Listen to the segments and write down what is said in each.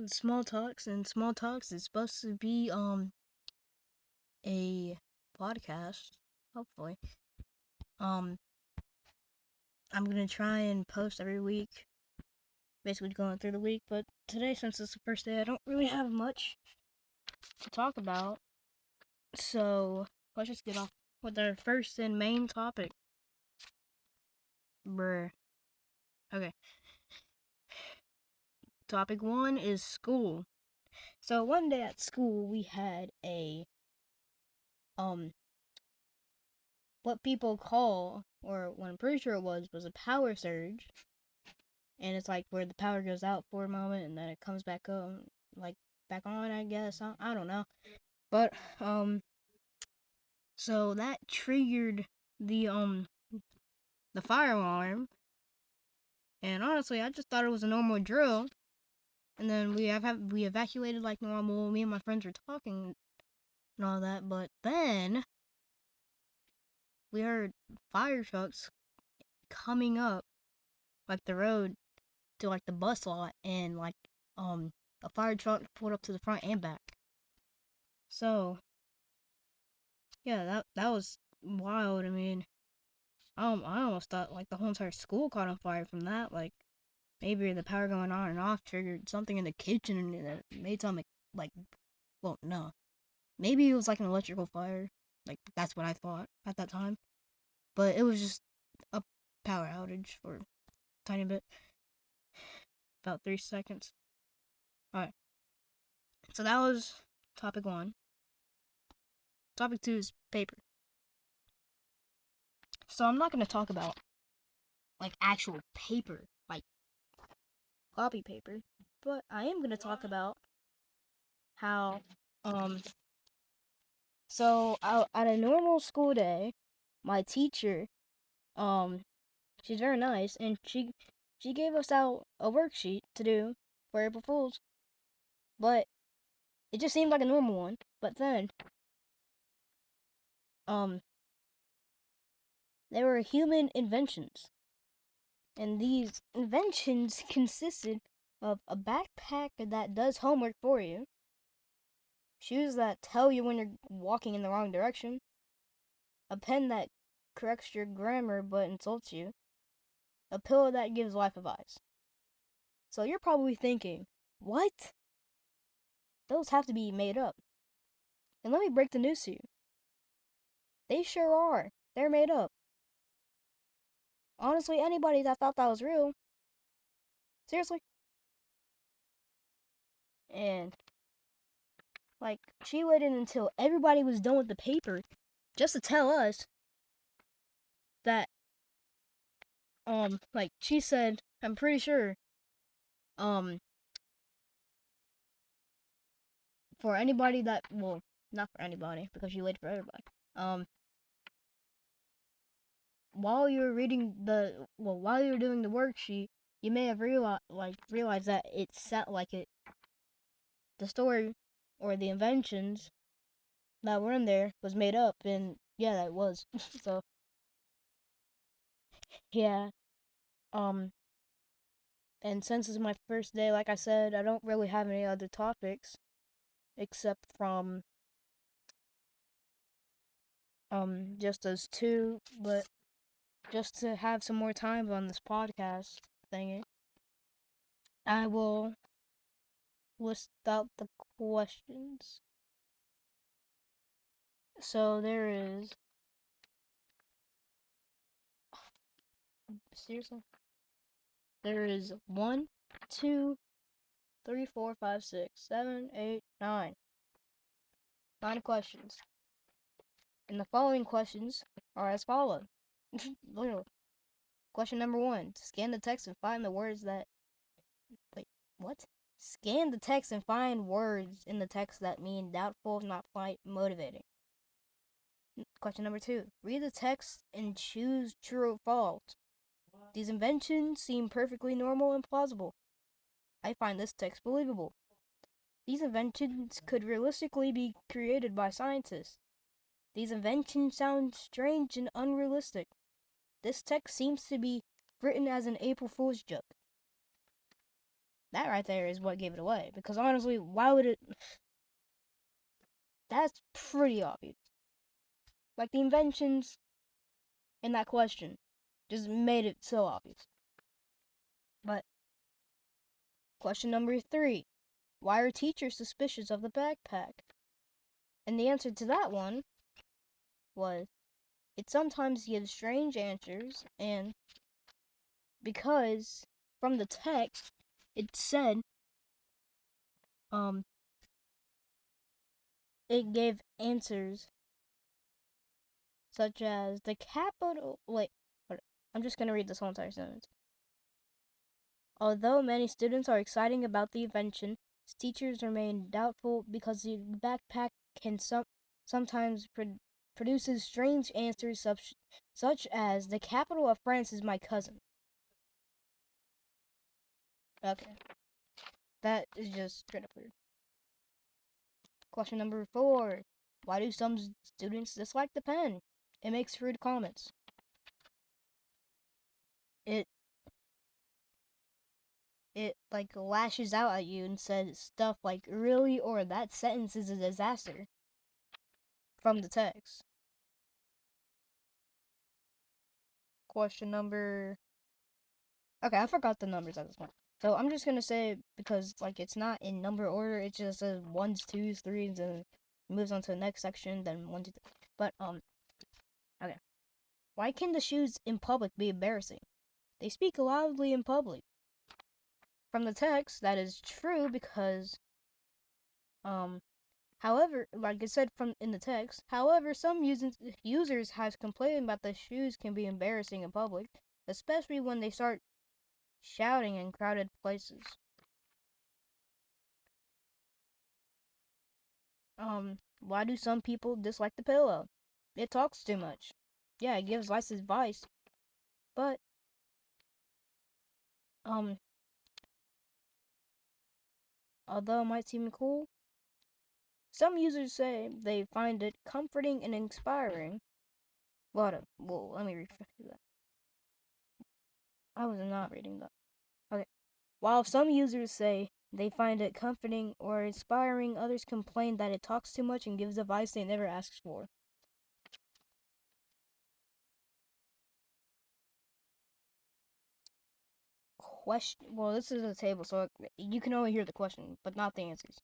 Small Talks, and Small Talks is supposed to be a podcast, hopefully. Um I'm gonna try and post every week, basically going through the week, but today, since it's the first day, I don't really have much to talk about. So let's just get off with our first and main topic. Bruh. Okay. Topic 1 is school. So one day at school we had a um what people call, or what I'm pretty sure it was a power surge. And it's like where the power goes out for a moment and then it comes back on, like back on, I guess. I don't know. But so that triggered the fire alarm. And honestly, I just thought it was a normal drill. And then we evacuated like normal. Me and my friends were talking and all that, but then we heard fire trucks coming up like the road to like the bus lot, and like a fire truck pulled up to the front and back. So yeah, that was wild. I mean, I almost thought like the whole entire school caught on fire from that. Like maybe the power going on and off triggered something in the kitchen and it made something like, well, no, maybe it was like an electrical fire. Like that's what I thought at that time, but it was just a power outage for a tiny bit, about 3 seconds. All right, so that was topic 1. Topic 2 is paper. So I'm not gonna talk about like actual paper, like copy paper, but I am gonna talk about how um so at a normal school day, my teacher, um she's very nice, and she gave us out a worksheet to do for April Fools, but it just seemed like a normal one. But then um there were human inventions, and these inventions consisted of a backpack that does homework for you, shoes that tell you when you're walking in the wrong direction, a pen that corrects your grammar but insults you, a pillow that gives life advice. So you're probably thinking, what? Those have to be made up. And let me break the news to you. They sure are. They're made up. Honestly, anybody that thought that was real, seriously. And, like, she waited until everybody was done with the paper just to tell us that, like, she said, I'm pretty sure, um, for anybody that, well, not for anybody, because she waited for everybody. While you were while you were doing the worksheet, you may have realized that it set like it, the story or the inventions that were in there was made up, and yeah, that was. So yeah, um, and since it's my first day, like I said, I don't really have any other topics except from just those two, but just to have some more time on this podcast thingy, I will list out the questions. So there is, seriously, there is 1, 2, 3, 4, 5, 6, 7, 8, 9. 9 questions. And the following questions are as follows. Literally. Question number 1. Scan the text and find the words that. Wait, what? Scan the text and find words in the text that mean doubtful, not quite motivating. Question number 2. Read the text and choose true or false. These inventions seem perfectly normal and plausible. I find this text believable. These inventions could realistically be created by scientists. These inventions sound strange and unrealistic. This text seems to be written as an April Fool's joke. That right there is what gave it away. Because honestly, why would it? That's pretty obvious. Like the inventions in that question just made it so obvious. But question number 3. Why are teachers suspicious of the backpack? And the answer to that one was it sometimes gives strange answers, and because from the text it said it gave answers such as the capital. Wait, I'm just gonna read this whole entire sentence. Although many students are excited about the invention, teachers remain doubtful because the backpack can sometimes produces strange answers such as the capital of France is my cousin. Okay, that is just straight up weird. Question number 4. Why do some students dislike the pen? It makes rude comments. It like lashes out at you and says stuff like really or that sentence is a disaster from the text. Question number. Okay, I forgot the numbers at this point. So I'm just gonna say because like it's not in number order, it just says ones, twos, threes, and moves on to the next section, then 1, 2, 3. But okay. Why can the shoes in public be embarrassing? They speak loudly in public. From the text, that is true because however, like I said from in the text, however, some users have complained about the shoes can be embarrassing in public, especially when they start shouting in crowded places. Why do some people dislike the pillow? It talks too much. Yeah, it gives nice advice, but although it might seem cool, some users say they find it comforting and inspiring. Well, let me rephrase that. I was not reading that. Okay. While some users say they find it comforting or inspiring, others complain that it talks too much and gives advice they never asked for. Question. Well, this is a table, so you can only hear the question, but not the answers.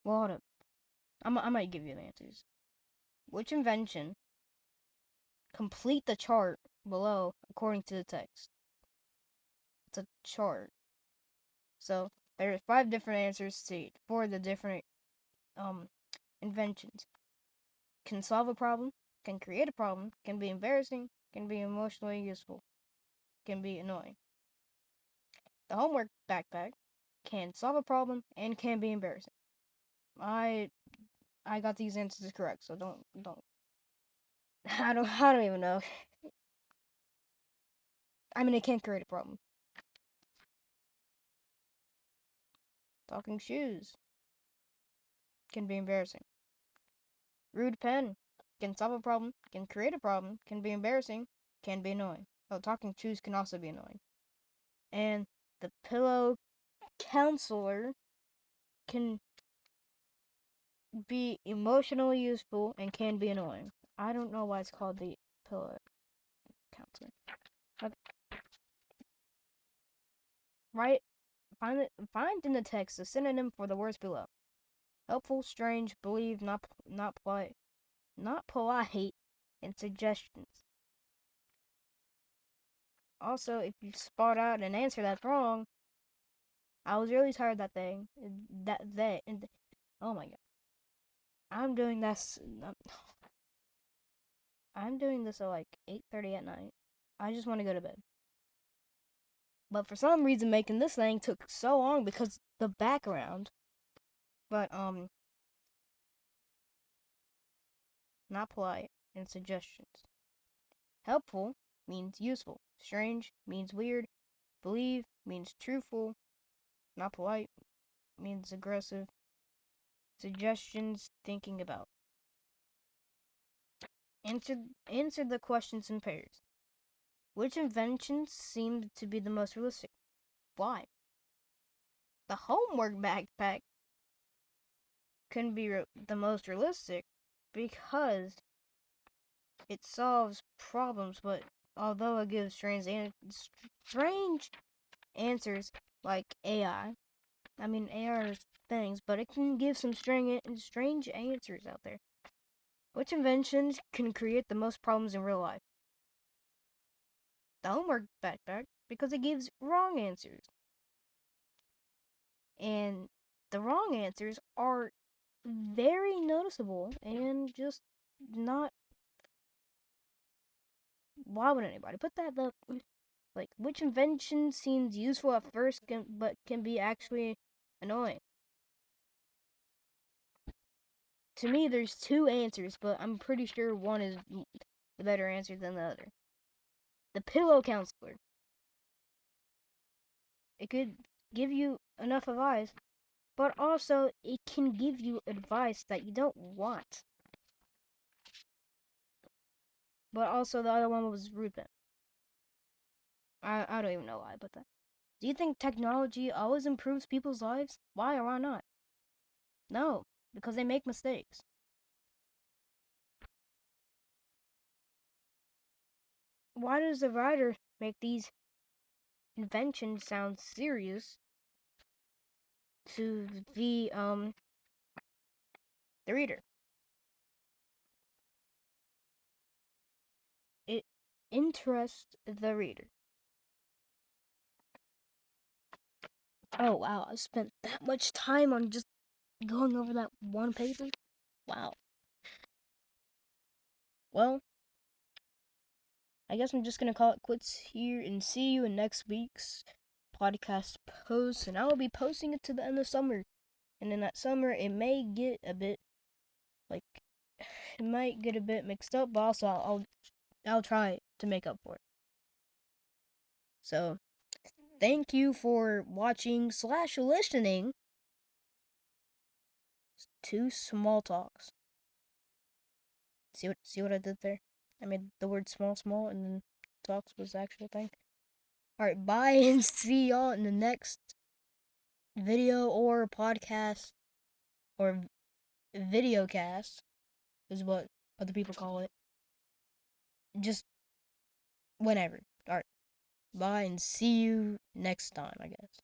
Well, hold up. I might give you the answers. Which invention? Complete the chart below according to the text. It's a chart. So there are 5 different answers to for the different inventions. Can solve a problem, can create a problem, can be embarrassing, can be emotionally useful, can be annoying. The homework backpack can solve a problem and can be embarrassing. I got these answers correct, so don't I don't even know. I mean, it can't create a problem. Talking shoes can be embarrassing. Rude pen can solve a problem, can create a problem, can be embarrassing, can be annoying. Oh, talking shoes can also be annoying. And the pillow counselor can be emotionally useful and can be annoying. I don't know why it's called the pillow counselor. Okay. Right? Find in the text a synonym for the words below. Helpful, strange, believe, not polite, and suggestions. Also, if you spot out an answer that's wrong, I was really tired of that thing. Oh my god. I'm doing this. I'm doing this at like 8:30 at night. I just want to go to bed. But for some reason, making this thing took so long because the background. But not polite and suggestions. Helpful means useful. Strange means weird. Believe means truthful. Not polite means aggressive. Suggestions thinking about. Answer the questions in pairs. Which inventions seemed to be the most realistic? Why? the homework backpack couldn't be the most realistic because it solves problems, but although it gives strange answers like AI. I mean, AI are things, but it can give some strange answers out there. Which inventions can create the most problems in real life? The homework backpack, because it gives wrong answers. And the wrong answers are very noticeable and just not. Why would anybody put that up? Like, which invention seems useful at first, but can be actually annoying? To me, there's two answers, but I'm pretty sure one is the better answer than the other. The pillow counselor. It could give you enough advice, but also it can give you advice that you don't want. But also the other one was Ruben. I don't even know why I put that. Do you think technology always improves people's lives? Why or why not? No, because they make mistakes. Why does the writer make these inventions sound serious to the reader? It interests the reader. Oh wow, I spent that much time on just going over that one paper? Wow. Well, I guess I'm just gonna call it quits here and see you in next week's podcast post, and I will be posting it to the end of summer. And in that summer, it may get a bit like it might get a bit mixed up, but also I'll try to make up for it. So, thank you for watching / listening to Small Talks. See what I did there? I made the word small, and then talks was the actual thing. Alright, bye, and see y'all in the next video or podcast, or video cast, is what other people call it. Just whenever. Alright, bye, and see you next time, I guess.